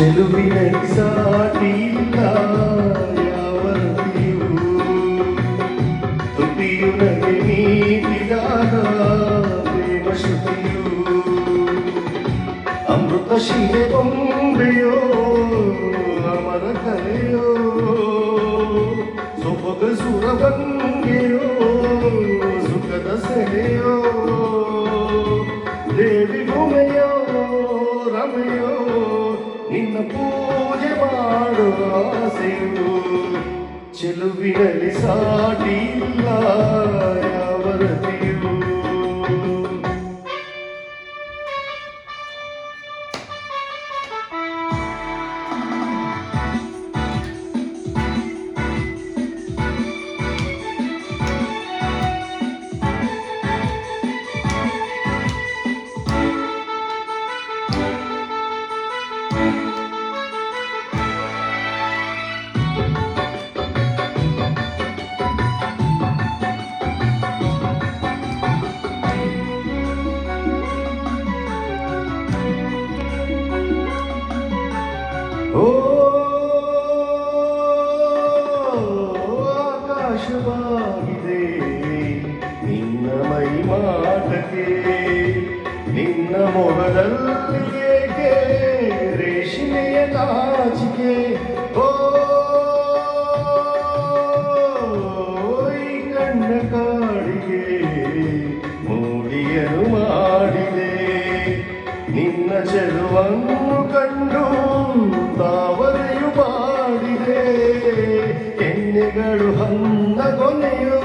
ಚೆಲುವಿನಲ್ಲಿ ಸಾಟಿ ಇಲ್ಲ ಯಾವತ್ತಿಯೂ ತುಟಿಯು ನಗೆ ನೀಡಿದಾಗ ಪ್ರೇಮ ಶ್ರುತಿಯು ಅಮೃತ ಶಿಲೆ ಬೊಂಬೆಯೋ ಅಮರ ಕಲೆಯೋ ಸೊಬಗ ಸುರಭಂಗೆಯೋ ಸುಖದ ಸೆಲೆಯೋ ದೇವಿ ಭೂಮೆಯೋ ರಮೆಯೋ ನಿನ್ನ ಪೂಜೆ ಮಾಡುವ ಆಸೆಯು ಚೆಲುವಿನಲ್ಲಿ ಸಾಟಿ ಇಲ್ಲ ಯಾವತ್ತಿಯೂ ಓ ಆಕಾಶವಾಗಿದೆ ನಿನ್ನ ಮೈ ಮಾಟಕ್ಕೆ ನಿನ್ನ ಮೊಗದಲ್ಲಿ ಏಕೆ ರೇಷ್ಮೆಯ ನಾಚಿಕೆ ಓ ಈ ಕಣ್ಣ ಕಾಡಿಗೆ ಮೂಡಿಯನು ಮಾಡಿದೆ ನಿನ್ನ ಚೆಲುವನ್ನು ಕಂಡು ತಾವರೆಯು ಮಾಡಿದೆ ಎಣ್ಣೆಗಳು ಹನ್ನ ಕೊನೆಯೋ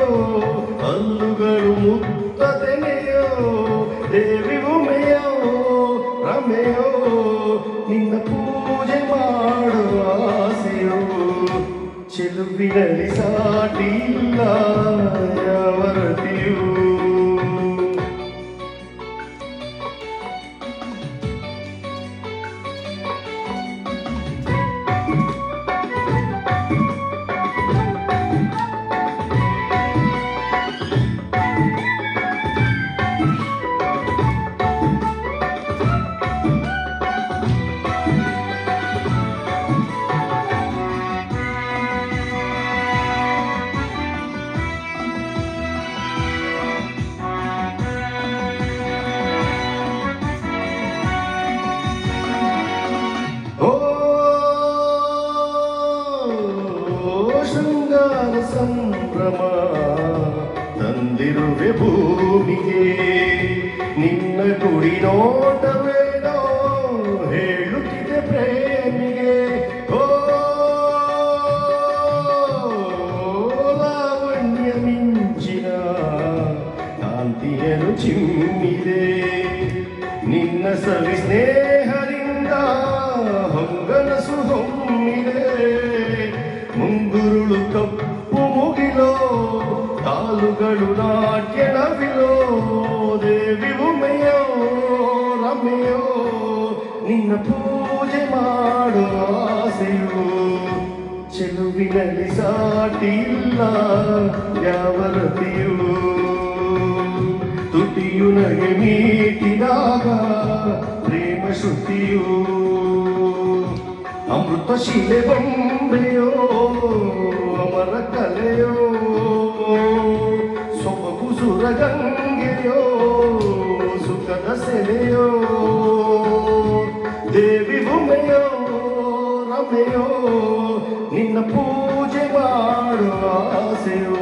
ಹಲ್ಲುಗಳು ಮುತ್ತದೆನೆಯೋ ದೇವಿ ಉಮೆಯೋ ರಮೆಯೋ ನಿನ್ನ ಪೂಜೆ ಮಾಡುವ ಆಸೆಯೋ ಚೆಲುವಿನಲ್ಲಿ ಸಾಟಿ ಇಲ್ಲ ಯಾವತ್ತಿಯೂ ಶೃಂಗಾರ ಸಂಭ್ರಮ ತಂದಿರುವೆ ಭೂಮಿಗೆ ನಿನ್ನ ಕುಡಿ ನೋಟವೇನೋ ಹೇಳುತ್ತಿದೆ ಪ್ರೇಮಿಗೆ ಓ ಲಾವಣ್ಯ ಮಿಂಚಿನ ಕಾಂತಿಯನು ಚಿಮ್ಮಿದೆ ನಿನ್ನ ಸವಿ ಸ್ನೇಹದಿಂದ ಹೊಂಗನಸು ಹೊಮ್ಮಿದೆ ಮುಂಗುರುಳು ಕಪ್ಪು ಮುಗಿಲೋ ಕಾಲುಗಳು ನಾಟ್ಯ ನವಿಲೋ ದೇವಿ ಉಮೆಯೋ ರಮೆಯೋ ನಿನ್ನ ಪೂಜೆ ಮಾಡುವ ಆಸೆಯು ಚೆಲುವಿನಲ್ಲಿ ಸಾಟಿ ಇಲ್ಲ ಯಾವತ್ತಿಯೂ ತುಟಿಯು ನಗೆ ಮೀಟಿದಾಗ ಪ್ರೇಮ ಶ್ರುತಿಯು ಅಮೃತ ಶಿಲೆ ಬೊಂಬೆಯೋ ಅಮರ ಕಲೆಯೋ ಸೊಬಗು ಸುರಗಂಗೆಯೋ ಸುಖದ ಸೆಲೆಯೋ ದೇವಿ ಭೂಮೆಯೋ ರಮೆಯೋ ನಿನ್ನ ಪೂಜೆ ಮಾಡುವ ಆಸೆಯೋ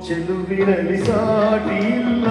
ಚೆಲುವಿನಲ್ಲಿ ಸಾಟಿ ಇಲ್ಲ